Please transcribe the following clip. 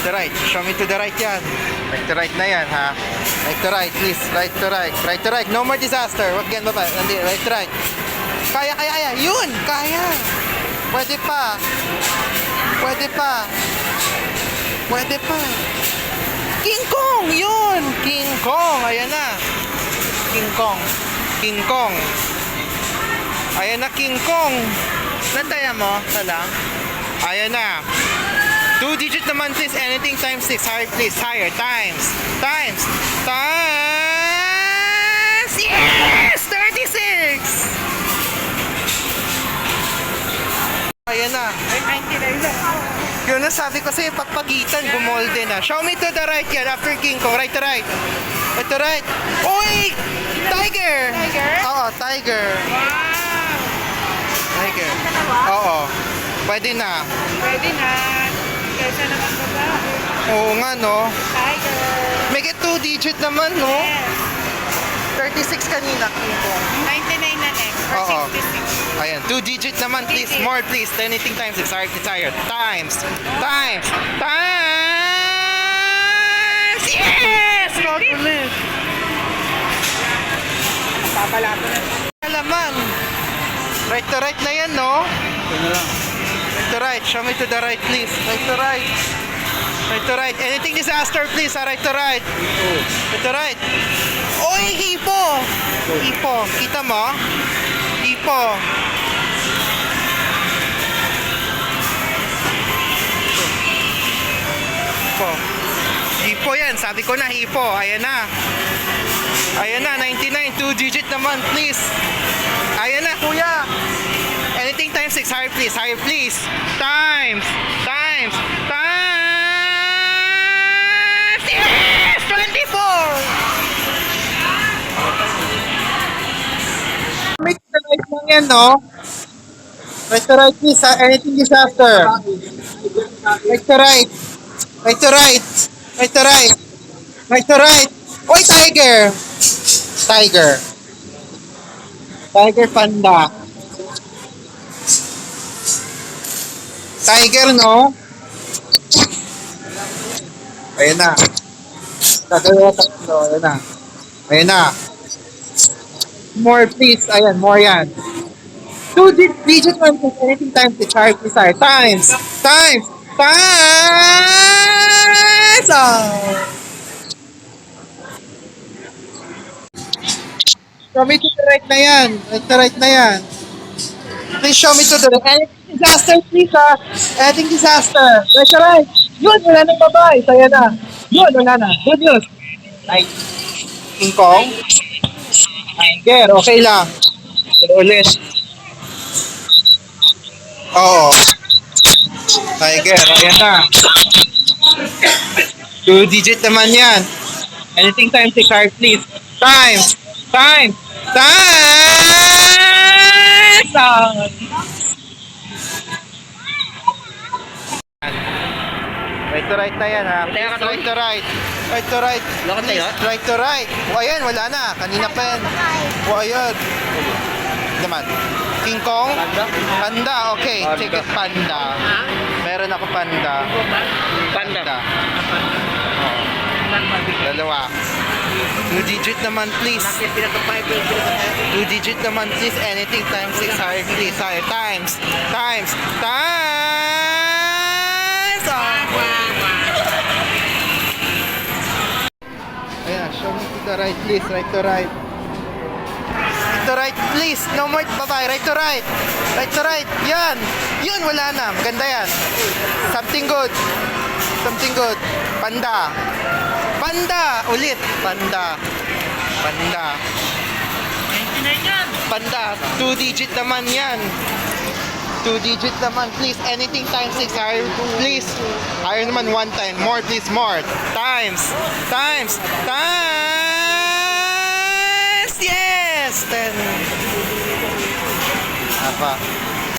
to right. Show me to the right yan. Right to right na yan, ha? Right to right, please. Right to right. Right to right. No more disaster. Wag yan, baba. Nandi, right to right. Kaya, kaya, kaya. Yun! Kaya! Pwede pa. Pwede pa. Pwede pa. King Kong! Yun! King Kong! Ayan na. King Kong. King Kong. Ayan na, King Kong. Nantaya mo? Talang. Ayan na. 2-digit naman please. Anything times 6. Higher please. Higher. Times. Times. Times. Yes! 36! Ayan na. Ay, 99 lang. Yun na sabi ko sa'yo, pagpagitan, gumolde na. Show me to the right yan. After King Kong. Right to right. Right to right. Uy! Tiger! Tiger? Oo, tiger. Wow! Tiger. Dalawa? Oo. Pwede na. Pwede na. Kaysa naman babae. Oo nga, no? Tiger. Make it 2-digit naman, no? Yes. 36 kanina, King Kong. 99 na next. For Oo. 66. Ayan, 2-digit naman, please. More, please. Anything times 6. Higher, higher. Times. Times. Times. Yes! Ulit. Papalato na. Alaman. Right to right na yan, no? Right to right. Show me to the right, please. Right to right. Right to right. Anything disaster, please. Right to right. Right to right. Oy, hipo! Hipo. Kita mo? Hipo. Hipo. Hipo yan. Sabi ko na, hipo. Ayan na. Ayan na, 99. 2-digit naman, please. Ayan na, kuya. Anything times 6. Higher, please. Higher, please. Times. Times. Times. Yes! 24! Make the right lang yan, no? Right to right, please. Anything disaster. Right to right. Right to right. Right to right. Right to right. Oy, tiger! Tiger. Tiger panda. Tiger, no? Ayan na. Tatlo. Ayan na. Ayan na. More, please. Ayan, more yan. 2-digit one, please. Anything times the chart, please. Times. Times. Times. Oh. Show me to the right na yan. Right to right na yan. Please show me to the right. Anything disaster, please, ha? Anything disaster. Right to right. Yun, wala nang babae. Saya na. Yun, wala na. Good news. Ay, King Kong. Tiger, okay lang. Pero ulit. Oo. Tiger, ayan na. 2-digit naman yan. Anything times 6 hard, please. Times. Times. Times. Right to right na yan, ha? Right to right. Right to right. Right to right. O, ayan, wala na. Kanina pa yan. O, ayan. Naman. King Kong? Panda, okay. Take it, panda. Meron ako panda. Panda. Oo. Dalawa. 2-digit naman, please. 2-digit naman, please. Anything times 6 higher, please. Higher. Times. Times. Times. Ayan, show me to the right, please. Right to right. Right to right, please. No more babae. Right to right. Right to right. Yan. Yun, wala na. Maganda yan. Something good. Something good. Panda. Panda. Ulit. Panda. Panda. 99 yan. Panda. 2-digit naman yan. 2-digit naman, please. Anything times 6 higher, please. Higher naman 1 time. More, please. More. Times. Times. Times. Yes! 10. Apa.